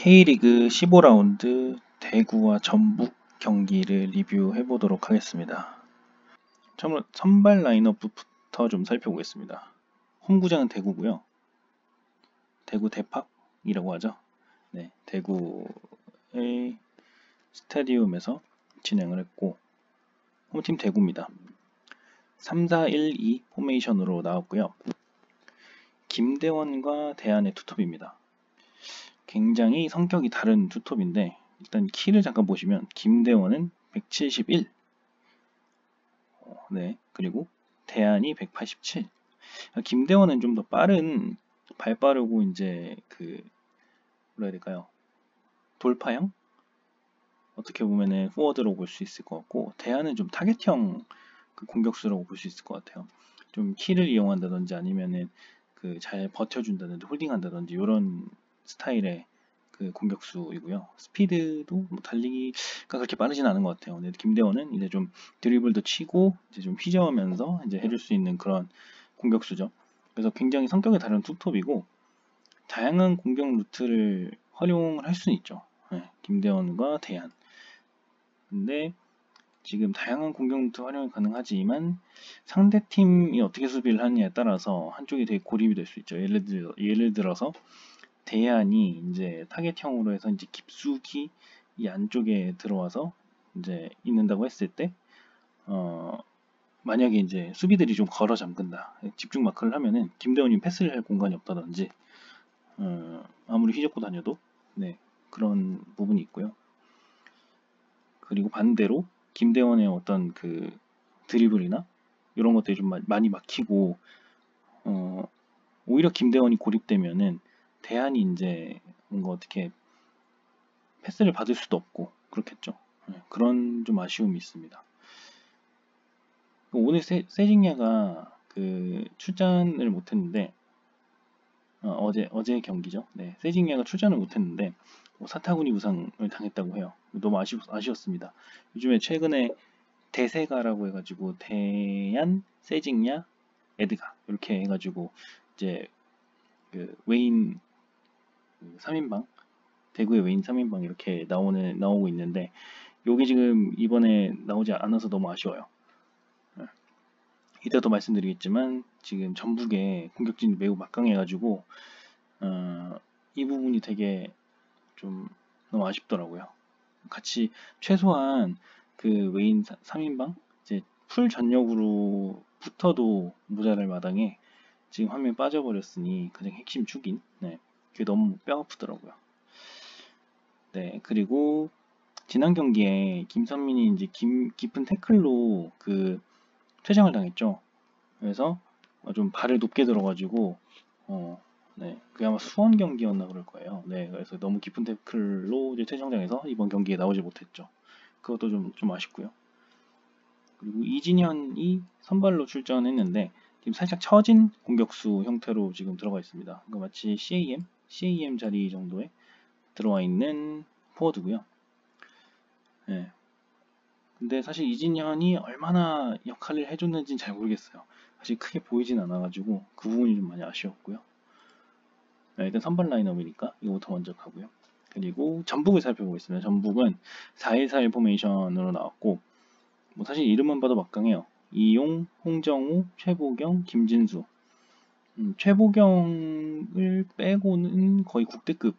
K리그 15라운드 대구와 전북 경기를 리뷰해 보도록 하겠습니다. 처음으로 선발 라인업부터 좀 살펴보겠습니다. 홈구장은 대구고요. 대구 대팍이라고 하죠. 네, 대구의 스타디움에서 진행을 했고 홈팀 대구입니다. 3-4-1-2 포메이션으로 나왔고요. 김대원과 대안의 투톱입니다. 굉장히 성격이 다른 투톱인데 일단 키를 잠깐 보시면 김대원은 171, 네, 그리고 대안이 187. 김대원은 좀 더 빠른, 발 빠르고 이제 뭐라 해야 될까요? 돌파형? 어떻게 보면은 포워드로 볼 수 있을 것 같고, 대안은 좀 타겟형 공격수라고 볼 수 있을 것 같아요. 좀 키를 이용한다든지 아니면은 잘 버텨준다든지 홀딩한다든지 이런 스타일의 공격수이고요. 스피드도 뭐 달리기가 그렇게 빠르진 않은 것 같아요. 근데 김대원은 이제 좀 드리블도 치고 이제 좀 휘저으면서 이제 해줄 수 있는 그런 공격수죠. 그래서 굉장히 성격이 다른 투톱이고 다양한 공격 루트를 활용을 할 수는 있죠. 네, 김대원과 대안. 근데 지금 다양한 공격 루트 활용이 가능하지만 상대 팀이 어떻게 수비를 하느냐에 따라서 한쪽이 되게 고립이 될 수 있죠. 예를 들어서 대안이 이제 타겟형으로 해서 이제 깊숙이 이 안쪽에 들어와서 이제 있는다고 했을 때, 만약에 이제 수비들이 좀 걸어 잠근다, 집중 마크를 하면은 김대원이 패스를 할 공간이 없다든지, 아무리 휘젓고 다녀도, 네, 그런 부분이 있고요. 그리고 반대로 김대원의 어떤 드리블이나 이런 것들이 좀 많이 막히고, 오히려 김대원이 고립되면은 대안이 이제 뭔가 어떻게 패스를 받을 수도 없고 그렇겠죠. 네, 그런 좀 아쉬움이 있습니다. 오늘 세징야가 출전을 못했는데 어제 경기죠. 네, 세징야가 출전을 못했는데 사타구니 부상을 당했다고 해요. 너무 아쉬웠습니다. 요즘에 최근에 대세가라고 해가지고 대안, 세징야, 에드가 이렇게 해가지고 이제 웨인 3인방, 대구의 웨인 3인방 이렇게 나오고 있는데 요게 지금 이번에 나오지 않아서 너무 아쉬워요. 이따도 말씀드리겠지만 지금 전북의 공격진이 매우 막강해가지고 이 부분이 되게 좀 너무 아쉽더라고요. 같이 최소한 웨인 3인방 이제 풀 전력으로 붙어도 모자랄 마당에 지금 한 명 빠져버렸으니 가장 핵심 축인, 네, 그게 너무 뼈 아프더라고요. 네, 그리고 지난 경기에 김선민이 이제 깊은 태클로 퇴장을 당했죠. 그래서 좀 발을 높게 들어가지고 네, 그게 아마 수원 경기였나 그럴 거예요. 네, 그래서 너무 깊은 태클로 이제 퇴장당해서 이번 경기에 나오지 못했죠. 그것도 좀 아쉽고요. 그리고 이진현이 선발로 출전했는데 지금 살짝 처진 공격수 형태로 지금 들어가 있습니다. 그러니까 마치 CAM 자리 정도에 들어와 있는 포워드고요. 네. 근데 사실 이진현이 얼마나 역할을 해줬는지는 잘 모르겠어요. 사실 크게 보이진 않아가지고 그 부분이 좀 많이 아쉬웠고요. 네, 일단 선발 라인업이니까 이거부터 먼저 가고요. 그리고 전북을 살펴보겠습니다. 전북은 4-1-4-1 포메이션으로 나왔고 뭐 사실 이름만 봐도 막강해요. 이용, 홍정우, 최보경, 김진수. 최보경을 빼고는 거의 국대급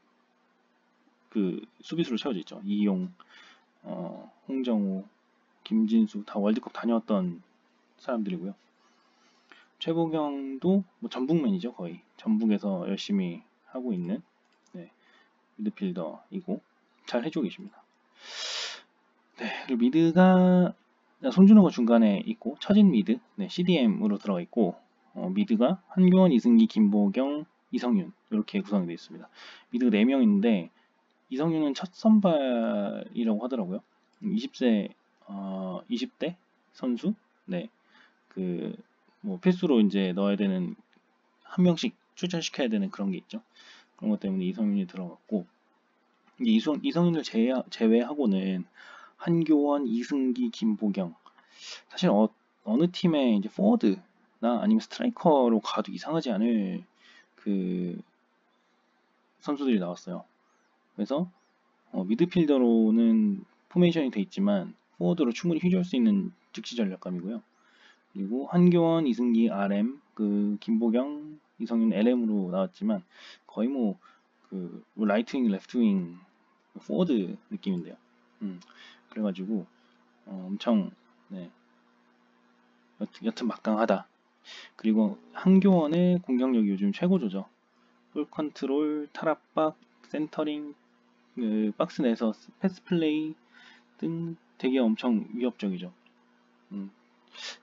수비수로 채워져 있죠. 이용, 홍정우, 김진수 다 월드컵 다녀왔던 사람들이고요. 최보경도 뭐 전북맨이죠. 거의 전북에서 열심히 하고 있는, 네, 미드필더이고 잘 해주고 계십니다. 네, 그리고 미드가 손준호가 중간에 있고 처진 미드, 네, CDM으로 들어가 있고 미드가 한교원, 이승기, 김보경, 이성윤 이렇게 구성이 되어 있습니다. 미드가 4명 있는데 이성윤은 첫 선발이라고 하더라고요. 20대 선수, 네, 뭐 필수로 이제 넣어야 되는 한 명씩 출전시켜야 되는 그런 게 있죠. 그런 것 때문에 이성윤이 들어갔고 이성윤을 제외하고는 한교원, 이승기, 김보경 사실 어느 팀의 이제 포워드나 아니면 스트라이커로 가도 이상하지 않을 선수들이 나왔어요. 그래서 미드필더로는 포메이션이 돼 있지만 포워드로 충분히 휘저을 수 있는 즉시 전략감이고요. 그리고 한교원, 이승기, RM, 김보경, 이성윤 LM으로 나왔지만 거의 라이트윙, 레프트윙 포워드 느낌인데요. 그래가지고 엄청 네, 여튼 막강하다. 그리고 한교원의 공격력이 요즘 최고조죠. 볼 컨트롤, 탈압박, 센터링, 박스 내에서 패스 플레이 등 되게 엄청 위협적이죠.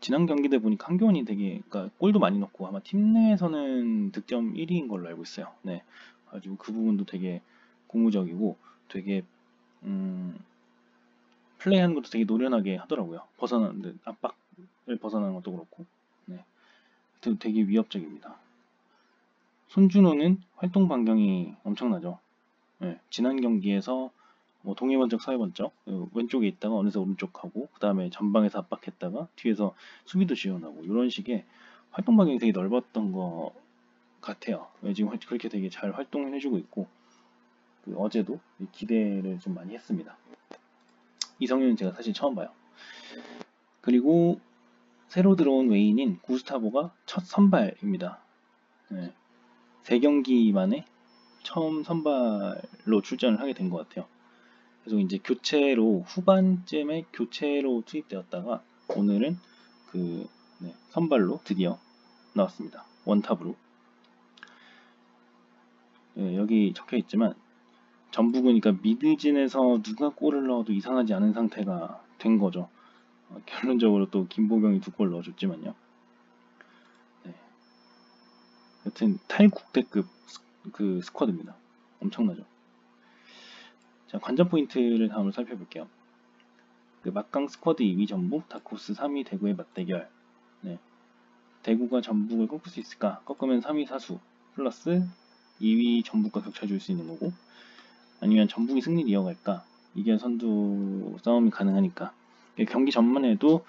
지난 경기 때 보니까 한교원이 되게, 그러니까 골도 많이 넣고 아마 팀 내에서는 득점 1위인 걸로 알고 있어요. 네, 가지고 그 부분도 되게 고무적이고 되게 플레이하는 것도 되게 노련하게 하더라고요. 압박을 벗어나는 것도 그렇고, 네, 되게 위협적입니다. 손준호는 활동 반경이 엄청나죠. 네, 지난 경기에서 동해번쩍 서해번쩍 왼쪽에 있다가 어느새 오른쪽 가고 그 다음에 전방에서 압박했다가 뒤에서 수비도 지원하고 이런 식의 활동 반경이 되게 넓었던 것 같아요. 지금 그렇게 되게 잘 활동을 해주고 있고 어제도 기대를 좀 많이 했습니다. 이성윤은 제가 사실 처음 봐요. 그리고 새로 들어온 외인인 구스타보가 첫 선발입니다. 네, 3경기 만에 처음 선발로 출전을 하게 된 것 같아요. 그래서 이제 후반쯤에 교체로 투입되었다가 오늘은 선발로 드디어 나왔습니다. 원탑으로. 네, 여기 적혀 있지만 전북은 그러니까 미드진에서 누가 골을 넣어도 이상하지 않은 상태가 된 거죠. 결론적으로 또 김보경이 2골 넣어줬지만요. 네. 여튼 탈국대급 스쿼드입니다. 엄청나죠. 자, 관전 포인트를 다음으로 살펴볼게요. 막강 스쿼드 2위 전북, 다크호스 3위 대구의 맞대결. 네. 대구가 전북을 꺾을 수 있을까? 꺾으면 3위 사수 플러스 2위 전북과 격차 줄 수 있는 거고, 아니면 전북이 승리를 이어갈까? 이게 선두 싸움이 가능하니까. 경기 전만 해도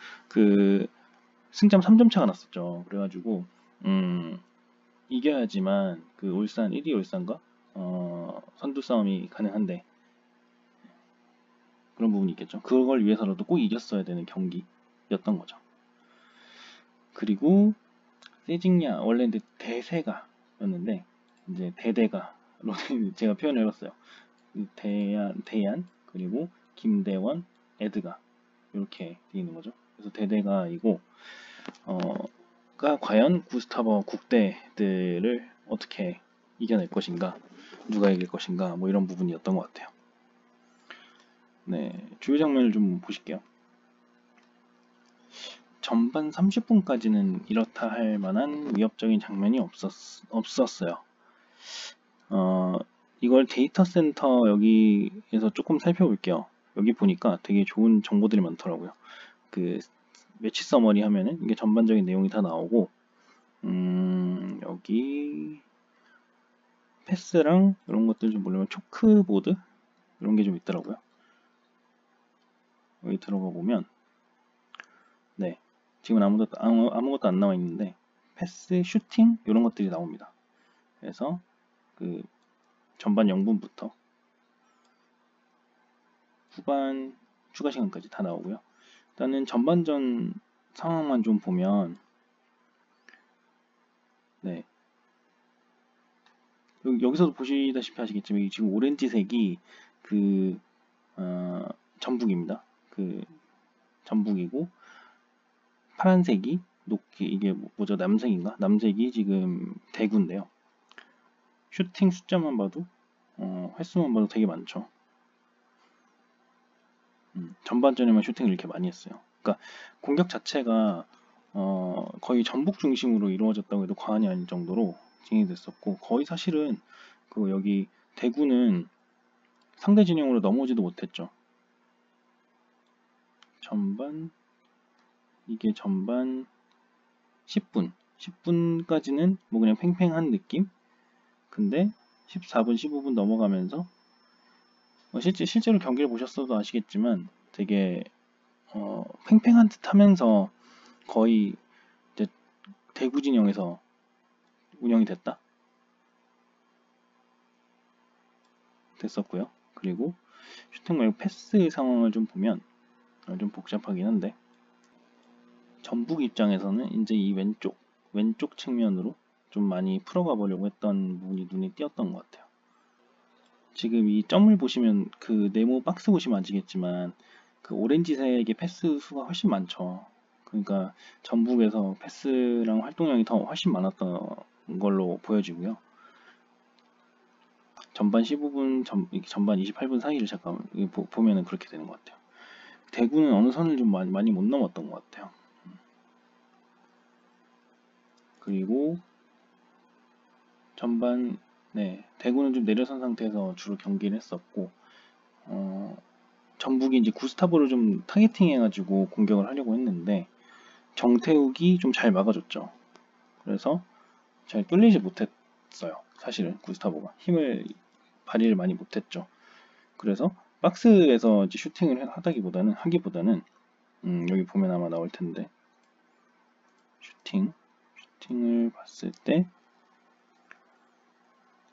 승점 3점 차가 났었죠. 그래가지고 이겨야지만 울산 1위 울산과 선두 싸움이 가능한데 그런 부분이 있겠죠. 그걸 위해서라도 꼭 이겼어야 되는 경기였던 거죠. 그리고 세징야 원래 이제 대세가였는데 이제 대대가로 제가 표현을 해봤어요. 대안 그리고 김대원, 에드가 이렇게 되어 있는 거죠. 그래서 대대가이고 가 과연 구스타버 국대들을 어떻게 이겨낼 것인가, 누가 이길 것인가, 뭐 이런 부분이었던 것 같아요. 네, 주요 장면을 좀 보실게요. 전반 30분까지는 이렇다 할 만한 위협적인 장면이 없었어요. 이걸 데이터 센터 여기에서 조금 살펴볼게요. 여기 보니까 되게 좋은 정보들이 많더라고요. 매치 서머리 하면은 이게 전반적인 내용이 다 나오고, 여기 패스랑 이런 것들 좀 보려면 초크보드 이런 게 좀 있더라고요. 여기 들어가 보면, 네, 지금 아무것도 안 나와 있는데 패스, 슈팅 이런 것들이 나옵니다. 그래서 전반 0분부터 후반 추가 시간까지 다 나오고요. 일단은 전반전 상황만 좀 보면, 네, 여기서도 보시다시피 아시겠지만 지금 오렌지색이 전북입니다. 전북이고 파란색이 이게 뭐죠? 남색인가? 남색이 지금 대구인데요. 슈팅 숫자만 봐도 횟수만 봐도 되게 많죠. 전반전에만 슈팅을 이렇게 많이 했어요. 그러니까 공격 자체가 거의 전북 중심으로 이루어졌다고 해도 과언이 아닐 정도로 진행됐었고, 거의 사실은 여기 대구는 상대 진영으로 넘어오지도 못했죠. 이게 전반 10분까지는 뭐 그냥 팽팽한 느낌? 근데 14분, 15분 넘어가면서 실제로 경기를 보셨어도 아시겠지만 되게 팽팽한 듯 하면서 거의 이제 대구 진영에서 운영이 됐다? 됐었고요. 그리고 슈팅 말고 패스 상황을 좀 보면 좀 복잡하긴 한데, 전북 입장에서는 이제 이 왼쪽 측면으로 좀 많이 풀어가 보려고 했던 부분이 눈에 띄었던 것 같아요. 지금 이 점을 보시면 그 네모 박스 보시면 아시겠지만 그 오렌지색의 패스 수가 훨씬 많죠. 그러니까 전북에서 패스랑 활동량이 더 훨씬 많았던 걸로 보여지고요. 전반 15분, 전반 28분 사이를 잠깐 보면은 그렇게 되는 것 같아요. 대구는 어느 선을 좀 많이 못 넘었던 것 같아요. 그리고 전반, 대구는 좀 내려선 상태에서 주로 경기를 했었고, 전북이 이제 구스타보를 좀 타겟팅 해가지고 공격을 하려고 했는데, 정태욱이 좀 잘 막아줬죠. 그래서 잘 뚫리지 못했어요. 사실은 구스타보가 발휘를 많이 못했죠. 그래서 박스에서 이제 슈팅을 하기보다는 여기 보면 아마 나올 텐데, 슈팅을 봤을 때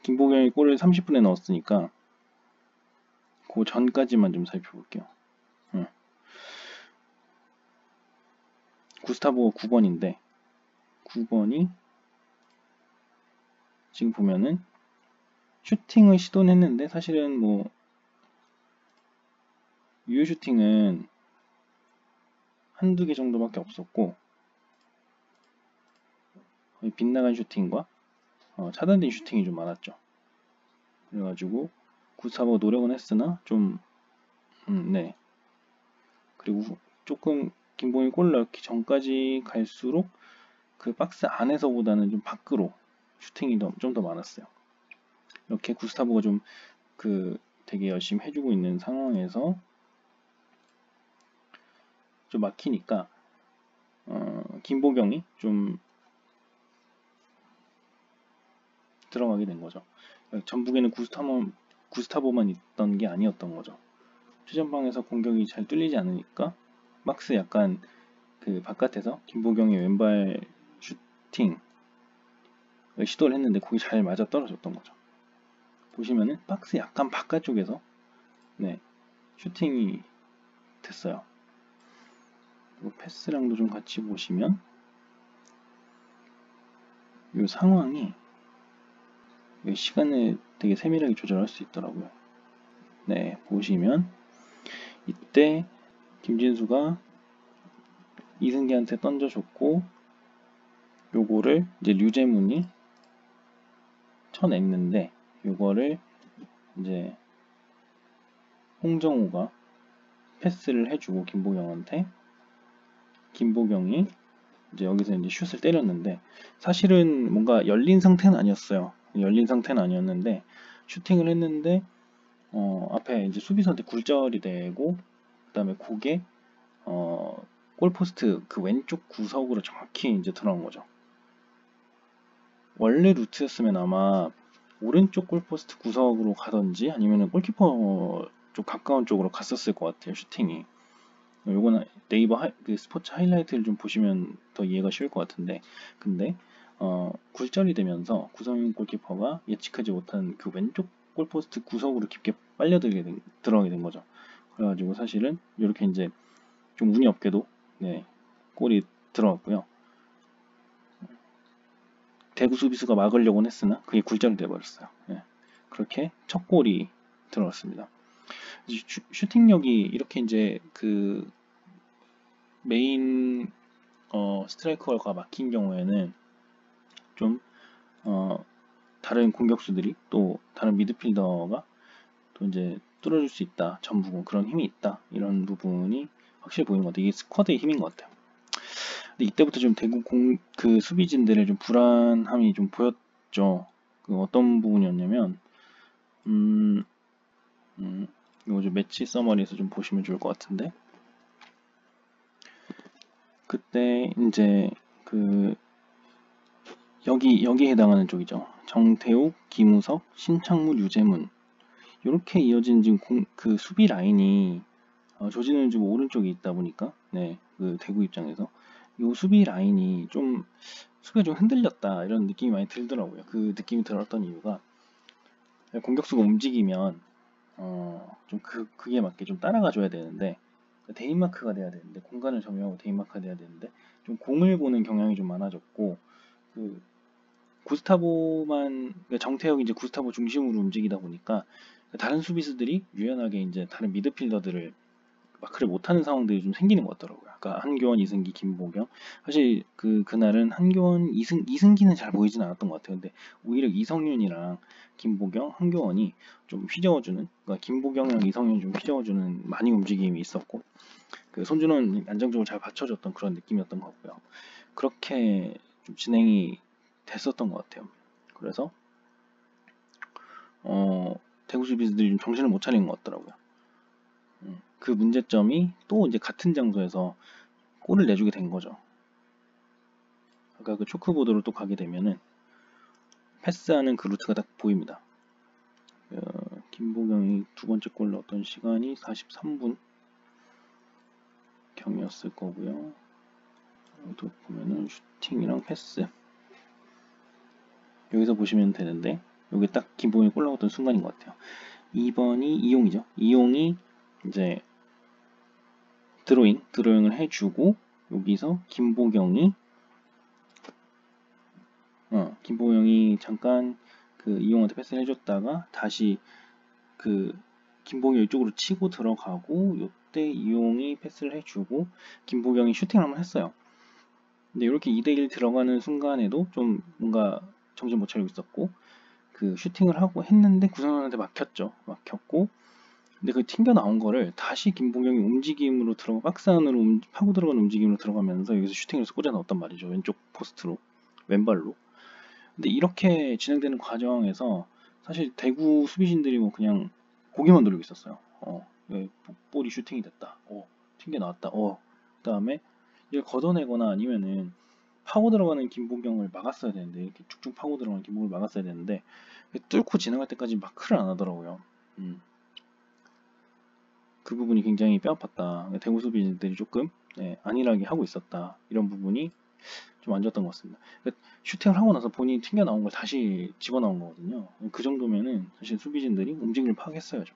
김보경이 골을 30분에 넣었으니까 그 전까지만 좀 살펴볼게요. 구스타보 9번인데 9번이 지금 보면은 슈팅을 시도는 했는데 사실은 뭐 유효 슈팅은 한두 개 정도밖에 없었고, 빗나간 슈팅과 차단된 슈팅이 좀 많았죠. 그래가지고 구스타보가 노력은 했으나 좀 그리고 조금 김봉이 골 넣기 전까지 갈수록 그 박스 안에서보다는 좀 밖으로 슈팅이 좀 더 많았어요. 이렇게 구스타보가 좀 되게 열심히 해주고 있는 상황에서 좀 막히니까 김보경이 좀 들어가게 된 거죠. 전북에는 구스타보만 있던 게 아니었던 거죠. 최전방에서 공격이 잘 뚫리지 않으니까 박스 약간 그 바깥에서 김보경의 왼발 슈팅을 시도를 했는데 거기 잘 맞아 떨어졌던 거죠. 보시면은 박스 약간 바깥쪽에서 슈팅이 됐어요. 그리고 패스랑도 좀 같이 보시면 이 상황이 시간을 되게 세밀하게 조절할 수 있더라고요. 보시면 이때 김진수가 이승기한테 던져줬고, 요거를 이제 류재문이 쳐냈는데, 요거를 이제 홍정우가 패스를 해주고 김보경한테, 김보경이 이제 여기서 이제 슛을 때렸는데, 사실은 뭔가 열린 상태는 아니었어요. 열린 상태는 아니었는데 슈팅을 했는데 앞에 이제 수비수한테 굴절이 되고, 그다음에 그게 골포스트 그 왼쪽 구석으로 정확히 이제 들어간 거죠. 원래 루트였으면 아마 오른쪽 골포스트 구석으로 가던지 아니면 골키퍼 쪽 가까운 쪽으로 갔었을 것 같아요, 슈팅이. 요거는 네이버 그 스포츠 하이라이트를 좀 보시면 더 이해가 쉬울 것 같은데, 근데 굴절이 되면서 구성인 골키퍼가 예측하지 못한 그 왼쪽 골포스트 구석으로 깊게 들어가게 된 거죠. 그래가지고 사실은 이렇게 이제 좀 운이 없게도 골이 들어갔고요. 대구 수비수가 막으려고는 했으나 그게 굴절이 돼버렸어요. 그렇게 첫 골이 들어갔습니다. 슈팅력이 이렇게 이제 그 메인 스트라이커가 막힌 경우에는 좀 다른 공격수들이 또 다른 미드필더가 또 이제 뚫어줄 수 있다. 전북은 그런 힘이 있다. 이런 부분이 확실히 보이는 것 같아요. 이게 스쿼드의 힘인 것 같아요. 근데 이때부터 좀 대구 그 수비진들의 좀 불안함이 좀 보였죠. 그 어떤 부분이었냐면, 이거 좀 매치 서머리에서 좀 보시면 좋을 것 같은데, 그때 이제 그 여기에 해당하는 쪽이죠. 정태욱, 김우석, 신창무, 류재문 이렇게 이어진 지금 그 수비 라인이 조지는 지금 오른쪽에 있다 보니까 그 대구 입장에서 이 수비 라인이 좀 수비가 좀 흔들렸다 이런 느낌이 많이 들더라고요. 그 느낌이 들었던 이유가 공격수가 움직이면 좀 그게 맞게 좀 따라가줘야 되는데, 데인마크가 돼야 되는데, 공간을 점유하고 데인마크가 돼야 되는데, 좀 공을 보는 경향이 좀 많아졌고, 그 구스타보만, 정태혁이 이제 구스타보 중심으로 움직이다 보니까 다른 수비수들이 유연하게 이제 다른 미드필더들을 마크를 못하는 상황들이 좀 생기는 것 같더라고요. 아까 한교원, 이승기, 김보경. 사실 그날은 한교원, 이승기는 잘 보이진 않았던 것 같아요. 근데 오히려 이성윤이랑 김보경, 한교원이 좀 휘저어주는, 그러니까 김보경이랑 이성윤이 좀 휘저어주는 많이 움직임이 있었고, 그 손준호는 안정적으로 잘 받쳐줬던 그런 느낌이었던 것 같고요. 그렇게 좀 진행이 됐었던 것 같아요. 그래서 대구 수비수들이 좀 정신을 못 차리는 것 같더라고요. 그 문제점이 또 이제 같은 장소에서 골을 내주게 된 거죠. 아까 그 초크보드로 또 가게 되면은 패스하는 그 루트가 딱 보입니다. 김보경이 두 번째 골 넣었던 시간이 43분 경이었을 거고요. 여기도 보면은 슈팅이랑 패스, 여기서 보시면 되는데, 여기 딱 김보경이 골 넣었던 순간인 것 같아요. 2번이 이용이죠. 이용이 이제 드로잉을 해주고, 여기서 김보경이 잠깐 그 이용한테 패스를 해줬다가 다시 그 김보경이 이쪽으로 치고 들어가고, 요때 이용이 패스를 해주고 김보경이 슈팅을 한번 했어요. 근데 이렇게 2대1 들어가는 순간에도 좀 뭔가 정신 못 차리고 있었고, 그 슈팅을 하고 했는데 구성원한테 막혔고, 근데 그 튕겨 나온 거를 다시 김보경이 움직임으로 박스 안으로 파고 들어가는 움직임으로 들어가면서 여기서 슈팅을 해서 꽂아 넣었단 말이죠. 왼쪽 포스트로, 왼발로. 근데 이렇게 진행되는 과정에서 사실 대구 수비진들이 뭐 그냥 고개만 돌리고 있었어요. 볼이 슈팅이 됐다. 튕겨 나왔다. 그다음에 이걸 걷어내거나 아니면은 파고 들어가는 김보경을 막았어야 되는데, 이렇게 쭉쭉 파고 들어가는 김보경을 막았어야 되는데 뚫고 지나갈 때까지 마크를 안 하더라고요. 그 부분이 굉장히 뼈아팠다. 대구 수비진들이 조금 안일하게 하고 있었다. 이런 부분이 좀 안 좋았던 것 같습니다. 슈팅을 하고 나서 본인이 튕겨 나온 걸 다시 집어넣은 거거든요. 그 정도면은 사실 수비진들이 움직임을 파악했어야죠.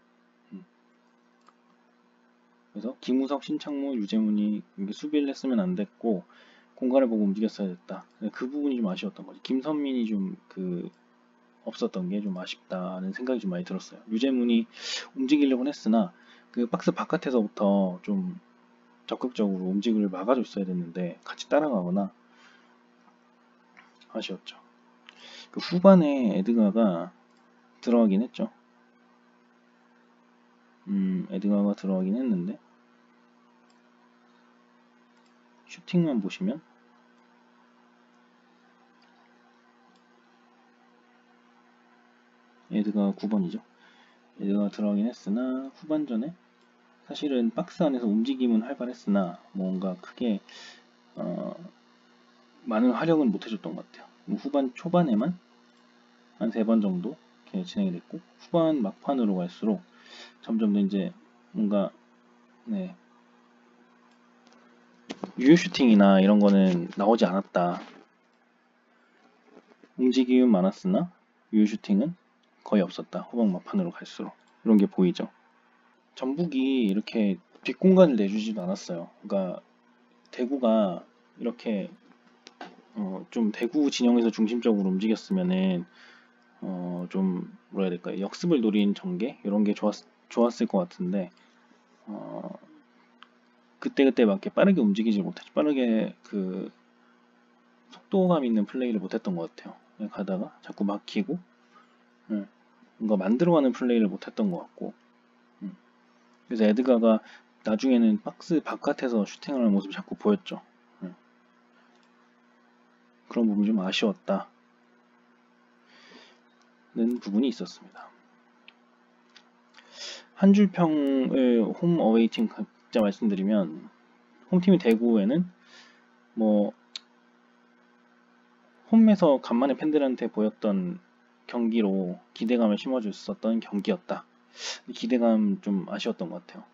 그래서 김우석, 신창모, 유재문이 수비를 했으면 안 됐고 공간을 보고 움직였어야 됐다. 그 부분이 좀 아쉬웠던 거죠. 김선민이 좀 없었던 게 좀 아쉽다는 생각이 좀 많이 들었어요. 유재문이 움직이려고 했으나 그 박스 바깥에서부터 좀 적극적으로 움직임을 막아줬어야 됐는데 같이 따라가거나 아쉬웠죠. 그 후반에 에드가가 들어가긴 했죠. 에드가가 들어가긴 했는데 슈팅만 보시면 에드가 9번이죠. 에드가가 들어가긴 했으나 후반전에 사실은 박스 안에서 움직임은 활발했으나 뭔가 크게 많은 활약은 못 해줬던 것 같아요. 후반 초반에만 한 3번 정도 이렇게 진행이 됐고, 후반 막판으로 갈수록 점점 더 이제 뭔가 유효 슈팅이나 이런 거는 나오지 않았다. 움직임은 많았으나 유효 슈팅은 거의 없었다. 후반 막판으로 갈수록 이런 게 보이죠. 전북이 이렇게 뒷공간을 내주지도 않았어요. 그러니까 대구가 이렇게 좀 대구 진영에서 중심적으로 움직였으면은 좀 뭐라 해야 될까요? 역습을 노린 전개 이런 게 좋았을 것 같은데 그때그때 맞게 빠르게 움직이지 못했죠. 빠르게 그 속도감 있는 플레이를 못했던 것 같아요. 그냥 가다가 자꾸 막히고 뭔가 만들어가는 플레이를 못했던 것 같고, 그래서 에드가가 나중에는 박스 바깥에서 슈팅을 하는 모습이 자꾸 보였죠. 그런 부분이 좀 아쉬웠다는 부분이 있었습니다. 한 줄 평을 홈 어웨이팀 각자 말씀드리면, 홈팀이 대구에는 뭐 홈에서 간만에 팬들한테 보였던 경기로 기대감을 심어줬었던 경기였다. 기대감 좀 아쉬웠던 것 같아요.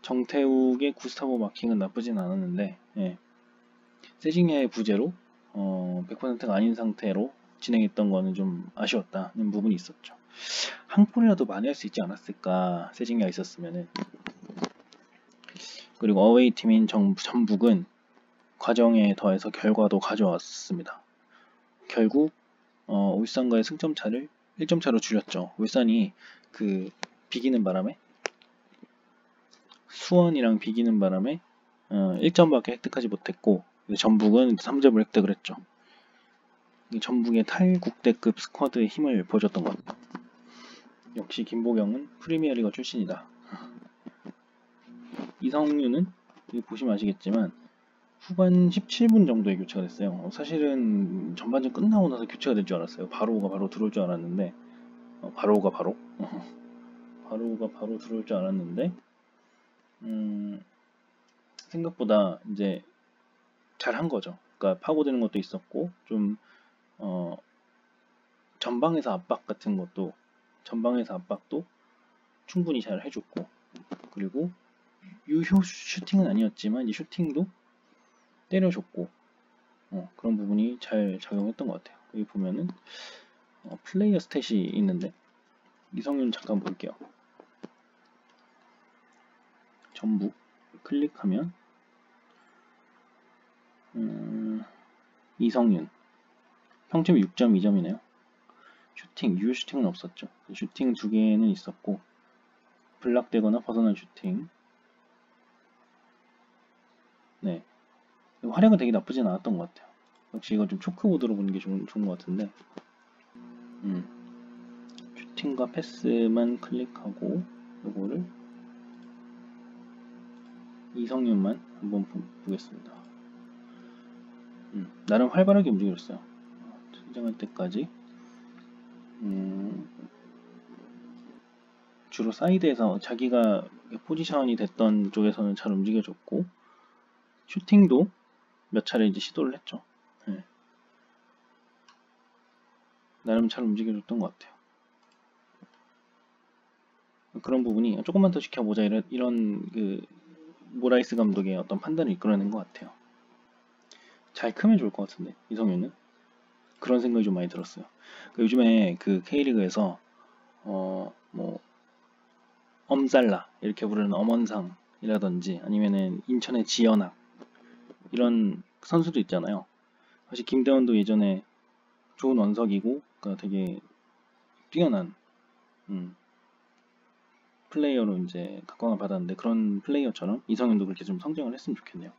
정태욱의 구스타보 마킹은 나쁘진 않았는데 세징야의 부재로 100%가 아닌 상태로 진행했던 거는 좀 아쉬웠다는 부분이 있었죠. 한 골이라도 많이 할 수 있지 않았을까, 세징야가 있었으면은. 그리고 어웨이 팀인 전북은 과정에 더해서 결과도 가져왔습니다. 결국 울산과의 승점 차를 1점 차로 줄였죠. 울산이 그 비기는 바람에, 수원이랑 비기는 바람에 1점밖에 획득하지 못했고, 전북은 3점을 획득을 했죠. 전북의 탈국대급 스쿼드의 힘을 보여줬던 것 같아요. 역시 김보경은 프리미어리거 출신이다. 이성윤은 보시면 아시겠지만 후반 17분 정도에 교체가 됐어요. 사실은 전반전 끝나고 나서 교체가 될 줄 알았어요. 바로가 바로 들어올 줄 알았는데 바로가 바로 들어올 줄 알았는데 생각보다 이제 잘한 거죠. 그러니까 파고드는 것도 있었고 좀 전방에서 압박도 충분히 잘 해줬고, 그리고 유효 슈팅은 아니었지만 이 슈팅도 때려줬고, 그런 부분이 잘 작용했던 것 같아요. 여기 보면은 플레이어 스탯이 있는데 이성윤 잠깐 볼게요. 전북 클릭하면 이성윤 평점이 6.2점이네요. 유효 슈팅은 없었죠. 슈팅 2개는 있었고, 블락되거나 벗어난 슈팅. 네, 활약은 되게 나쁘진 않았던 것 같아요. 역시 이거 좀 초크보드로 보는 게 좋은 것 같은데, 슈팅과 패스만 클릭하고 이거를 이성윤만 한번 보겠습니다. 나름 활발하게 움직였어요. 퇴장할 때까지 주로 사이드에서 자기가 포지션이 됐던 쪽에서는 잘 움직여줬고, 슈팅도 몇 차례 이제 시도를 했죠. 네. 나름 잘 움직여줬던 것 같아요. 그런 부분이 조금만 더 지켜보자, 이런 그 모라이스 감독의 어떤 판단을 이끌어내는 것 같아요. 잘 크면 좋을 것 같은데, 이성윤은 그런 생각이 좀 많이 들었어요. 요즘에 그 K리그에서 뭐 엄살라 이렇게 부르는 엄원상이라든지 아니면은 인천의 지연학 이런 선수도 있잖아요. 사실 김대원도 예전에 좋은 원석이고, 그러니까 되게 뛰어난 플레이어로 이제 각광을 받았는데, 그런 플레이어처럼 이성윤도 그렇게 좀 성장을 했으면 좋겠네요.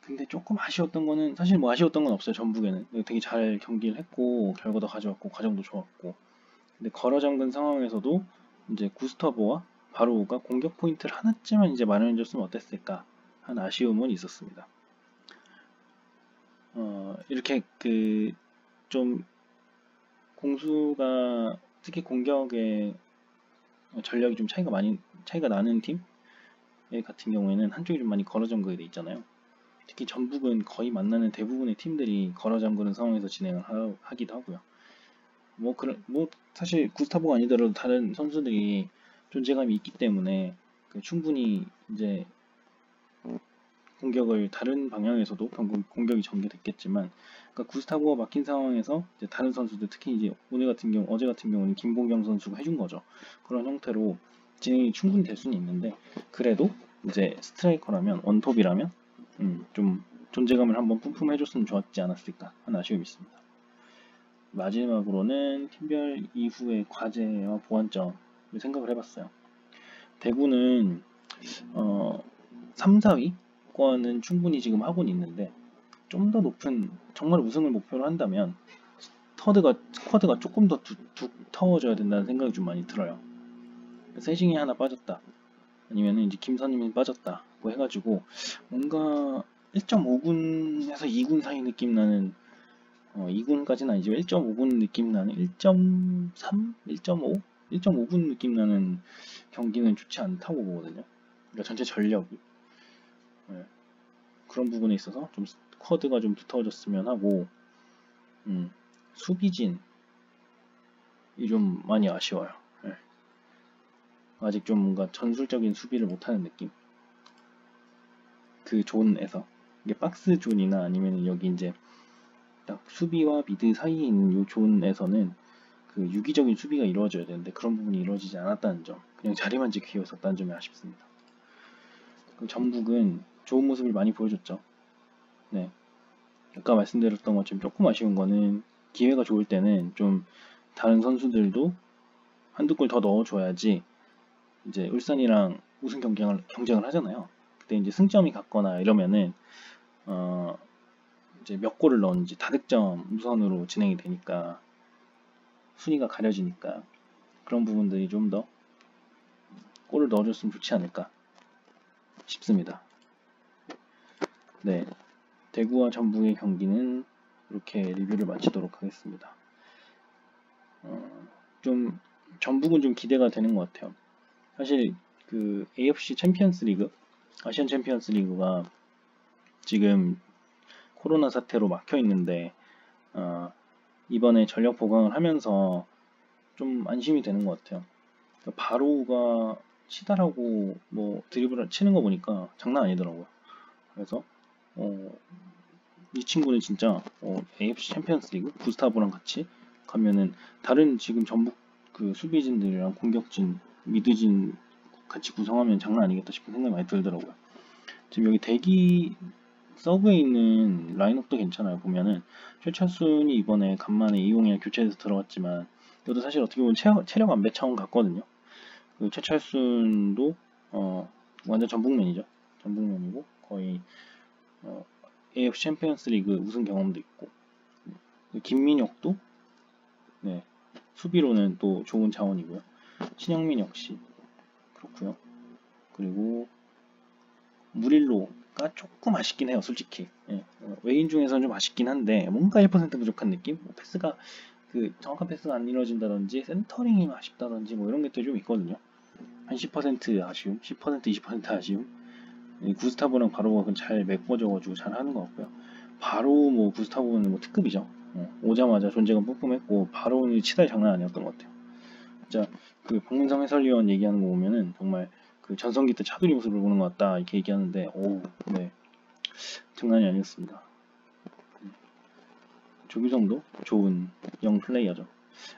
근데 조금 아쉬웠던 거는, 사실 뭐 아쉬웠던 건 없어요. 전북에는 되게 잘 경기를 했고 결과도 가져왔고 과정도 좋았고, 근데 걸어 잠근 상황에서도 이제 구스타보와 바로우가 공격 포인트를 하나쯤은 이제 마련해줬으면 어땠을까 하는 아쉬움은 있었습니다. 이렇게 그 좀 공수가 특히 공격에 전력이 좀 차이가 나는 팀 같은 경우에는 한쪽이 좀 많이 걸어 잠그게 돼 있잖아요. 특히 전북은 거의 만나는 대부분의 팀들이 걸어 잠그는 상황에서 진행을 하기도 하고요. 뭐 사실 구스타보가 아니더라도 다른 선수들이 존재감이 있기 때문에 충분히 이제 공격을 다른 방향에서도 공격이 전개됐겠지만, 그러니까 구스타보가 막힌 상황에서 이제 다른 선수들, 특히 이제 어제 같은 경우는 김보경 선수가 해준 거죠. 그런 형태로 진행이 충분히 될 수는 있는데, 그래도 이제 스트라이커라면, 원톱이라면 좀 존재감을 한번 뿜뿜해줬으면 좋았지 않았을까 하는 아쉬움이 있습니다. 마지막으로는 팀별 이후의 과제와 보완점을 생각을 해봤어요. 대구는 3, 4위권은 충분히 지금 하고는 있는데, 좀 더 높은, 정말 우승을 목표로 한다면 스쿼드가 조금 더 두터워져야 된다는 생각이 좀 많이 들어요. 세징이 하나 빠졌다, 아니면 이제 김선임이 빠졌다 뭐 해가지고 뭔가 1.5군에서 2군 사이 느낌 나는, 2군까지는 아니지만 1.5군 느낌 나는, 1.3, 1.5, 1.5군 느낌 나는 경기는 좋지 않다고 보거든요. 그러니까 전체 전력이 그런 부분에 있어서 좀 스쿼드가 좀 두터워졌으면 하고, 수비진이 좀 많이 아쉬워요. 아직 좀 뭔가 전술적인 수비를 못하는 느낌. 그 존에서, 이게 박스 존이나 아니면 여기 이제 딱 수비와 미드 사이에 있는 이 존에서는 그 유기적인 수비가 이루어져야 되는데 그런 부분이 이루어지지 않았다는 점, 그냥 자리만 지키고 있었다는 점이 아쉽습니다. 전북은 좋은 모습을 많이 보여줬죠. 네, 아까 말씀드렸던 것처럼 조금 아쉬운 거는 기회가 좋을 때는 좀 다른 선수들도 한두 골 더 넣어줘야지 이제 울산이랑 우승 경쟁을 하잖아요. 그때 이제 승점이 같거나 이러면은 이제 몇 골을 넣었는지 다득점 우선으로 진행이 되니까 순위가 가려지니까 그런 부분들이 좀 더 골을 넣어줬으면 좋지 않을까 싶습니다. 네, 대구와 전북의 경기는 이렇게 리뷰를 마치도록 하겠습니다. 좀 전북은 좀 기대가 되는 것 같아요. 사실 그 AFC 챔피언스 리그, 아시안 챔피언스 리그가 지금 코로나 사태로 막혀 있는데 이번에 전력 보강을 하면서 좀 안심이 되는 것 같아요. 바로우가 치달하고 뭐 드리블을 치는 거 보니까 장난 아니더라고요. 그래서 이 친구는 진짜 AFC 챔피언스 리그 구스타브랑 같이 가면은 다른 지금 전북 그 수비진들이랑 공격진, 미드진 같이 구성하면 장난 아니겠다 싶은 생각이 많이 들더라고요. 지금 여기 대기 서브에 있는 라인업도 괜찮아요. 보면은 최철순이 이번에 간만에 이용이랑 교체해서 들어갔지만 이것도 사실 어떻게 보면 체력 안배 차원 같거든요. 그 최철순도 완전 전북맨이죠. 전북맨이고 거의 AFC 챔피언스 리그 우승 경험도 있고, 김민혁도 네, 수비로는 또 좋은 자원이고요. 신영민 역시 그렇고요. 그리고 무릴로가 조금 아쉽긴 해요, 솔직히. 예, 외인 중에서는 좀 아쉽긴 한데 뭔가 1% 부족한 느낌? 뭐 패스가 그 정확한 패스가 안 이루어진다든지 센터링이 아쉽다든지 뭐 이런 것도 좀 있거든요. 한 10% 아쉬움, 10% 20% 아쉬움. 구스타브랑 바로가 잘 메꿔져가지고 잘 하는 것 같고요. 바로 뭐 구스타브는 뭐 특급이죠. 오자마자 존재감 뿜뿜했고 바로는 치다이 장난 아니었던 것 같아요. 진짜 그 박민성 해설위원 얘기하는 거 보면은 정말 그 전성기 때 차두리 모습을 보는 것 같다 이렇게 얘기하는데 네, 장난이 아니었습니다. 조규성도 좋은 영 플레이어죠.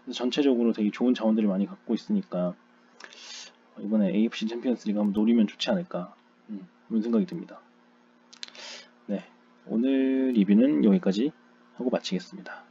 그래서 전체적으로 되게 좋은 자원들을 많이 갖고 있으니까 이번에 AFC 챔피언스리그 한번 노리면 좋지 않을까 그런 생각이 듭니다. 네, 오늘 리뷰는 여기까지 하고 마치겠습니다.